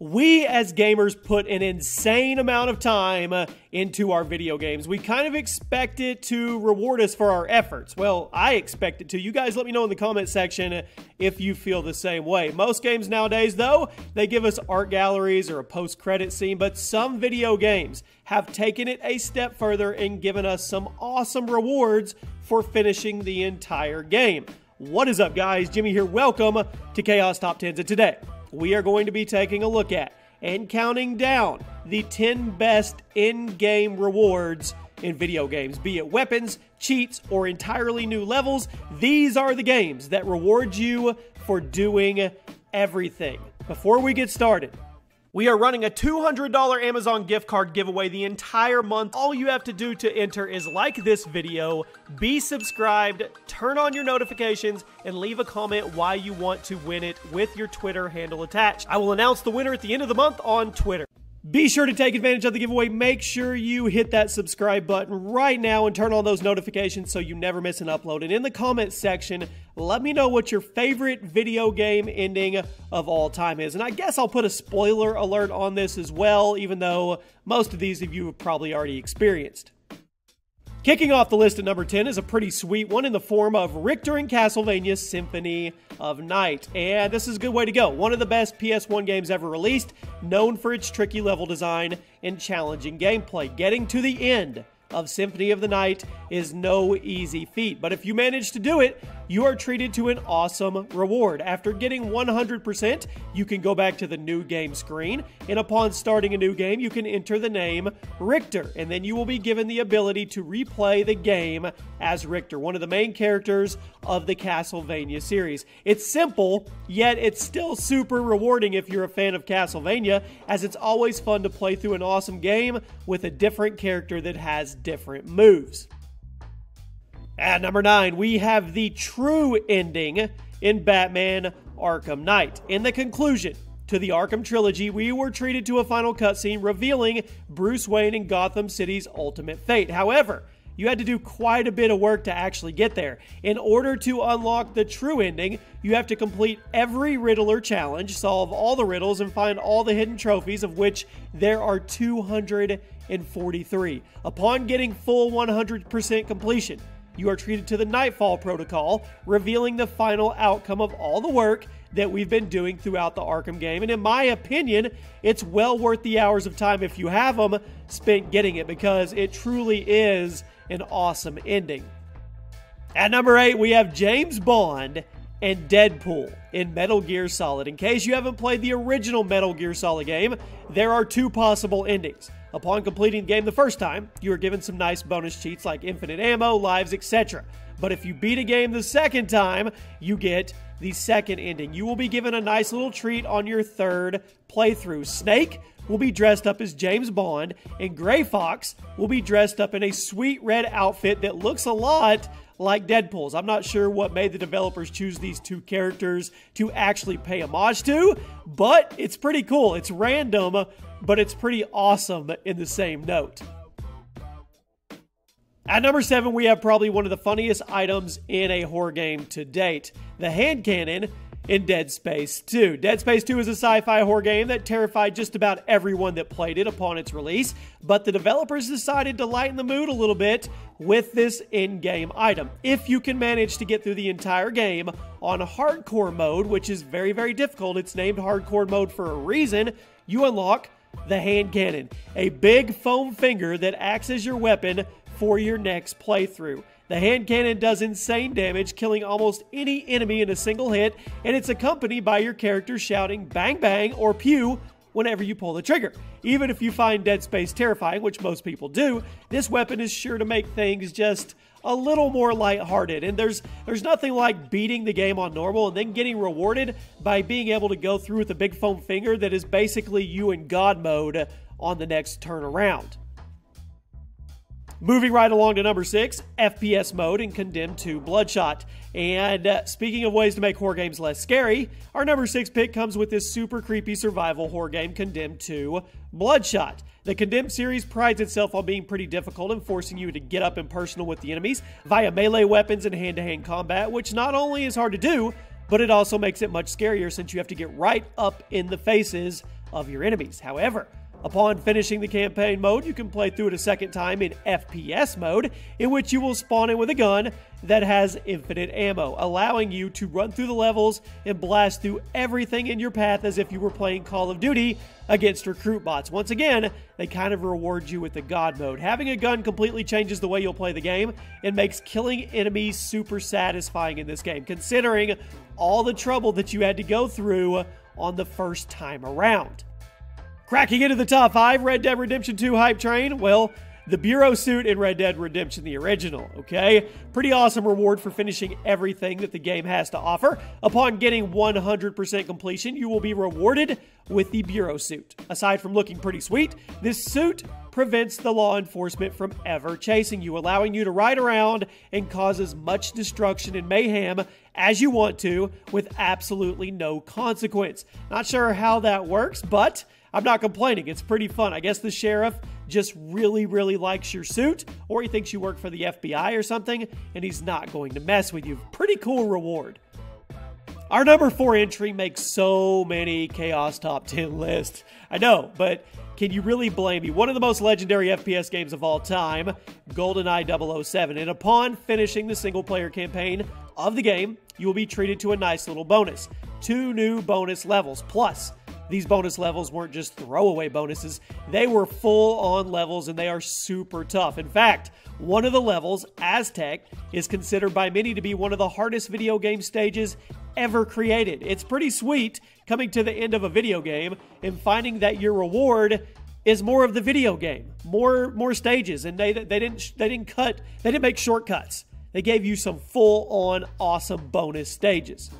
We as gamers put an insane amount of time into our video games. We kind of expect it to reward us for our efforts. Well, I expect it to. You guys let me know in the comment section if you feel the same way. Most games nowadays, though, they give us art galleries or a post-credit scene, but some video games have taken it a step further and given us some awesome rewards for finishing the entire game. What is up, guys? Jimmy here. Welcome to Chaos Top 10s, and today we are going to be taking a look at and counting down the 10 best in-game rewards in video games. Be it weapons, cheats, or entirely new levels, these are the games that reward you for doing everything. Before we get started, we are running a $200 Amazon gift card giveaway the entire month. All you have to do to enter is like this video, be subscribed, turn on your notifications, and leave a comment why you want to win it with your Twitter handle attached. I will announce the winner at the end of the month on Twitter. Be sure to take advantage of the giveaway. Make sure you hit that subscribe button right now and turn on those notifications so you never miss an upload. And in the comment section, let me know what your favorite video game ending of all time is. And I guess I'll put a spoiler alert on this as well, even though most of these of you have probably already experienced. Kicking off the list at number 10 is a pretty sweet one in the form of Richter in Castlevania Symphony of Night. And this is a good way to go. One of the best PS1 games ever released, known for its tricky level design and challenging gameplay. Getting to the end of Symphony of the Night is no easy feat, but if you manage to do it, you are treated to an awesome reward. After getting 100%, you can go back to the new game screen, and upon starting a new game, you can enter the name Richter, and then you will be given the ability to replay the game as Richter, one of the main characters of the Castlevania series. It's simple, yet it's still super rewarding if you're a fan of Castlevania, as it's always fun to play through an awesome game with a different character that has different moves. At number 9, we have the true ending in Batman Arkham Knight. In the conclusion to the Arkham trilogy, we were treated to a final cutscene revealing Bruce Wayne and Gotham City's ultimate fate. However, you had to do quite a bit of work to actually get there. In order to unlock the true ending, you have to complete every Riddler challenge, solve all the riddles, and find all the hidden trophies, of which there are 243. Upon getting full 100% completion, you are treated to the Nightfall Protocol, revealing the final outcome of all the work that we've been doing throughout the Arkham game. And in my opinion, it's well worth the hours of time, if you have them, spent getting it, because it truly is an awesome ending. At number 8, we have James Bond and Deadpool in Metal Gear Solid. In case you haven't played the original Metal Gear Solid game, there are two possible endings. Upon completing the game the first time, you are given some nice bonus cheats like infinite ammo, lives, etc. But if you beat a game the second time, you get the second ending. You will be given a nice little treat on your third playthrough. Snake will be dressed up as James Bond, and Gray Fox will be dressed up in a sweet red outfit that looks a lot like Deadpool's. I'm not sure what made the developers choose these two characters to actually pay homage to, but it's pretty cool. It's random, but it's pretty awesome in the same note. At number 7, we have probably one of the funniest items in a horror game to date, the hand cannon in Dead Space 2. Dead Space 2 is a sci-fi horror game that terrified just about everyone that played it upon its release, but the developers decided to lighten the mood a little bit with this in-game item. If you can manage to get through the entire game on hardcore mode, which is very, very difficult, it's named hardcore mode for a reason, you unlock the hand cannon, a big foam finger that acts as your weapon for your next playthrough. The hand cannon does insane damage, killing almost any enemy in a single hit, and it's accompanied by your character shouting bang bang or pew whenever you pull the trigger. Even if you find Dead Space terrifying, which most people do, this weapon is sure to make things just a little more lighthearted. And there's nothing like beating the game on normal and then getting rewarded by being able to go through with a big foam finger that is basically you in God mode on the next turn around. Moving right along to number 6, FPS mode in Condemned 2 Bloodshot. And speaking of ways to make horror games less scary, our number 6 pick comes with this super creepy survival horror game, Condemned 2 Bloodshot. The Condemned series prides itself on being pretty difficult and forcing you to get up and personal with the enemies via melee weapons and hand-to-hand combat, which not only is hard to do, but it also makes it much scarier since you have to get right up in the faces of your enemies. However, upon finishing the campaign mode, you can play through it a second time in FPS mode, in which you will spawn in with a gun that has infinite ammo, allowing you to run through the levels and blast through everything in your path as if you were playing Call of Duty against recruit bots. Once again, they kind of reward you with the God mode. Having a gun completely changes the way you'll play the game and makes killing enemies super satisfying in this game, considering all the trouble that you had to go through on the first time around. Cracking into the top 5, Red Dead Redemption 2 hype train. Well, the Bureau suit in Red Dead Redemption, the original, okay? Pretty awesome reward for finishing everything that the game has to offer. Upon getting 100% completion, you will be rewarded with the Bureau suit. Aside from looking pretty sweet, this suit prevents the law enforcement from ever chasing you, allowing you to ride around and cause as much destruction and mayhem as you want to with absolutely no consequence. Not sure how that works, but I'm not complaining. It's pretty fun. I guess the sheriff just really likes your suit, or he thinks you work for the FBI or something, and he's not going to mess with you. Pretty cool reward. Our number 4 entry makes so many Chaos Top 10 lists. I know, but can you really blame me? One of the most legendary FPS games of all time, GoldenEye 007. And upon finishing the single-player campaign of the game, you will be treated to a nice little bonus. 2 new bonus levels. Plus, these bonus levels weren't just throwaway bonuses. They were full-on levels, and they are super tough. In fact, one of the levels, Aztec, is considered by many to be one of the hardest video game stages ever created. It's pretty sweet coming to the end of a video game and finding that your reward is more of the video game, more stages, and they didn't make shortcuts. They gave you some full-on awesome bonus stages.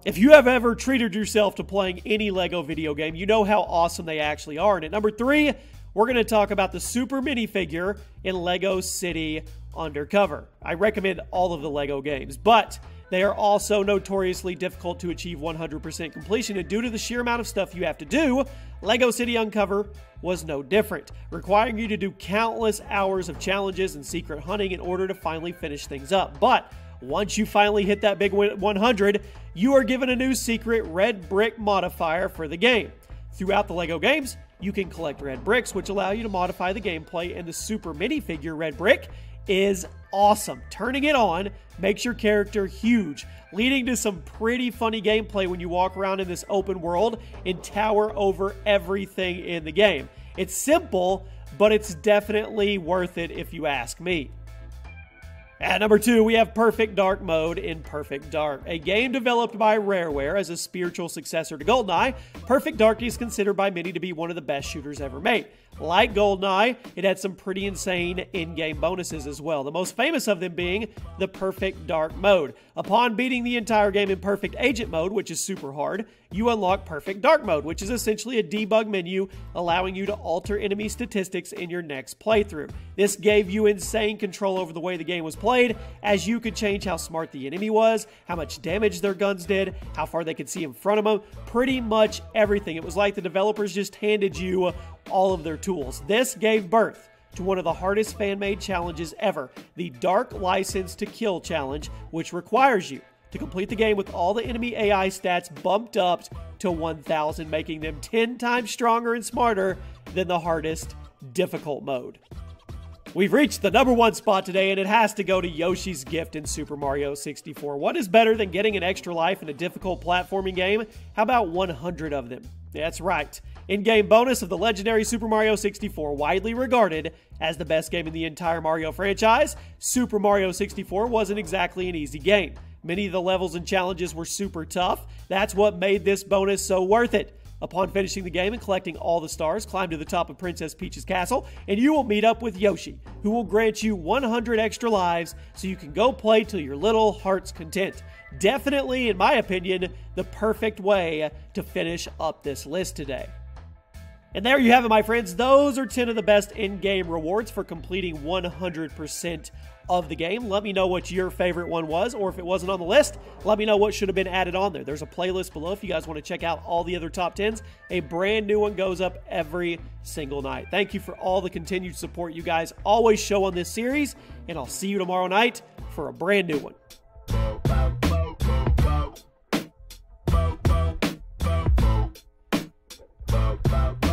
If you have ever treated yourself to playing any LEGO video game, you know how awesome they actually are. And at number 3, we're going to talk about the Super Minifigure in LEGO City Undercover. I recommend all of the LEGO games, but they are also notoriously difficult to achieve 100% completion, and due to the sheer amount of stuff you have to do, LEGO City Undercover was no different, requiring you to do countless hours of challenges and secret hunting in order to finally finish things up. But once you finally hit that big 100, you are given a new secret red brick modifier for the game. Throughout the LEGO games, you can collect red bricks, which allow you to modify the gameplay, and the Super Minifigure red brick is awesome. Turning it on makes your character huge, leading to some pretty funny gameplay when you walk around in this open world and tower over everything in the game. It's simple, but it's definitely worth it if you ask me. At number 2, we have Perfect Dark mode in Perfect Dark. A game developed by Rareware as a spiritual successor to GoldenEye, Perfect Dark is considered by many to be one of the best shooters ever made. Like GoldenEye, it had some pretty insane in-game bonuses as well, the most famous of them being the Perfect Dark mode. Upon beating the entire game in Perfect Agent mode, which is super hard, you unlock Perfect Dark mode, which is essentially a debug menu allowing you to alter enemy statistics in your next playthrough. This gave you insane control over the way the game was played, as you could change how smart the enemy was, how much damage their guns did, how far they could see in front of them, pretty much everything. It was like the developers just handed you all of their tools. This gave birth to one of the hardest fan-made challenges ever, the Dark License to Kill challenge, which requires you to complete the game with all the enemy AI stats bumped up to 1,000, making them 10 times stronger and smarter than the hardest difficult mode. We've reached the number 1 spot today, and it has to go to Yoshi's Gift in Super Mario 64. What is better than getting an extra life in a difficult platforming game? How about 100 of them? That's right. In-game bonus of the legendary Super Mario 64, widely regarded as the best game in the entire Mario franchise, Super Mario 64 wasn't exactly an easy game. Many of the levels and challenges were super tough. That's what made this bonus so worth it. Upon finishing the game and collecting all the stars, climb to the top of Princess Peach's castle, and you will meet up with Yoshi, who will grant you 100 extra lives so you can go play till your little heart's content. Definitely, in my opinion, the perfect way to finish up this list today. And there you have it, my friends. Those are 10 of the best in-game rewards for completing 100% of the game. Let me know what your favorite one was, or if it wasn't on the list, let me know what should have been added on there. There's a playlist below if you guys want to check out all the other top 10s. A brand new one goes up every single night. Thank you for all the continued support you guys always show on this series, and I'll see you tomorrow night for a brand new one. out.